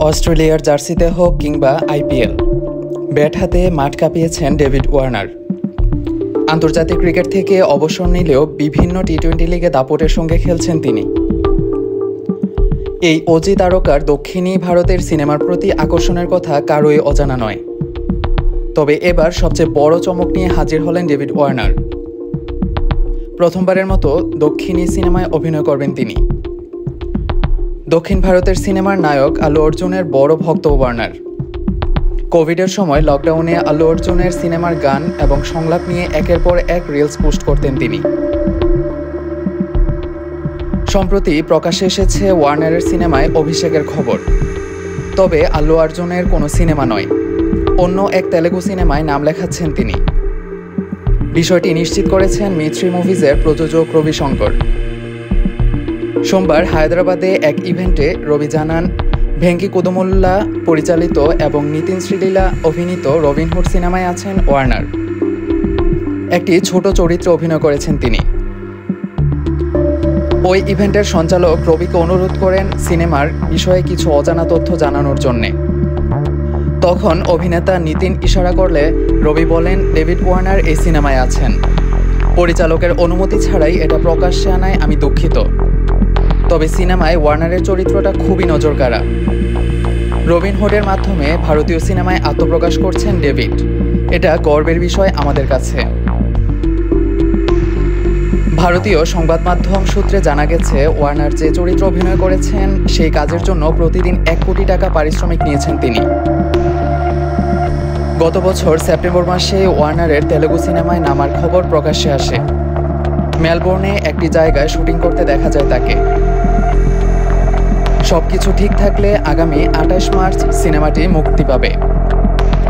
অস্ট্রেলিয়ার জার্সিতে হোক কিংবা আইপিএল, ব্যাট হাতে মাঠ কাঁপিয়েছেন ডেভিড ওয়ার্নার। আন্তর্জাতিক ক্রিকেট থেকে অবসর নিলেও বিভিন্ন টি-20 লিগে দাপটের সঙ্গে খেলছেন তিনি। এই অজি তারকার দক্ষিণী ভারতের সিনেমার প্রতি আকর্ষণের কথা কারোই অজানা নয়। তবে এবার সবচেয়ে বড় চমক নিয়ে হাজির হলেন ডেভিড ওয়ার্নার। প্রথমবারের মতো দক্ষিণী সিনেমায় অভিনয় করবেন তিনি। দক্ষিণ ভারতের সিনেমার নায়ক আল্লু অর্জুনের বড় ভক্ত ওয়ার্নার। কোভিডের সময় লকডাউনে আল্লু অর্জুনের সিনেমার গান এবং সংলাপ নিয়ে একের পর এক রিলস পোস্ট করতেন তিনি। সম্প্রতি প্রকাশ্যে এসেছে ওয়ার্নারের সিনেমায় অভিষেকের খবর। তবে আল্লু অর্জুনের কোনো সিনেমা নয়, অন্য এক তেলেগু সিনেমায় নাম লেখাচ্ছেন তিনি। বিষয়টি নিশ্চিত করেছেন মিত্রি মুভিজের প্রযোজক রবি শঙ্কর। সোমবার হায়দ্রাবাদে এক ইভেন্টে রবি জানান, ভেঙ্কি কুদুমুল্লা পরিচালিত এবং নিতিন শ্রীলীলা অভিনীত রবিনহুড সিনেমায় আছেন ওয়ার্নার। একটি ছোট চরিত্রে অভিনয় করেছেন তিনি। ওই ইভেন্টের সঞ্চালক রবিকে অনুরোধ করেন সিনেমার বিষয়ে কিছু অজানা তথ্য জানানোর জন্যে। তখন অভিনেতা নিতিন ইশারা করলে রবি বলেন, ডেভিড ওয়ার্নার এই সিনেমায় আছেন। পরিচালকের অনুমতি ছাড়াই এটা প্রকাশ্যে আনায় আমি দুঃখিত। তবে সিনেমায় ওয়ার্নারের চরিত্রটা খুবই নজরকাড়া। রবিনহুডের মাধ্যমে ভারতীয় সিনেমায় আত্মপ্রকাশ করছেন ডেভিড। এটা গর্বের বিষয় আমাদের কাছে। ভারতীয় সংবাদ মাধ্যম সূত্রে জানা গেছে, ওয়ার্নার যে চরিত্র অভিনয় করেছেন সেই কাজের জন্য প্রতিদিন 1 কোটি টাকা পারিশ্রমিক নিয়েছেন তিনি। গত বছর সেপ্টেম্বর মাসে ওয়ার্নারের তেলেগু সিনেমায় নামার খবর প্রকাশ্যে আসে। মেলবোর্নে একটি জায়গায় শুটিং করতে দেখা যায় তাকে। সবকিছু ঠিক থাকলে আগামী 28 মার্চ সিনেমাটি মুক্তি পাবে।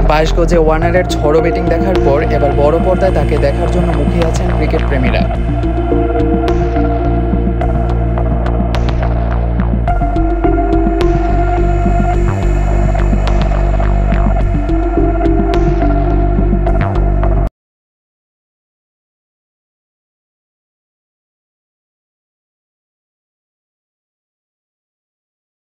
22 গজে ওয়ার্নারের ঝড়ো ব্যাটিং দেখার পর এবার বড় পর্দায় তাকে দেখার জন্য মুখিয়ে আছেন ক্রিকেট প্রেমীরা।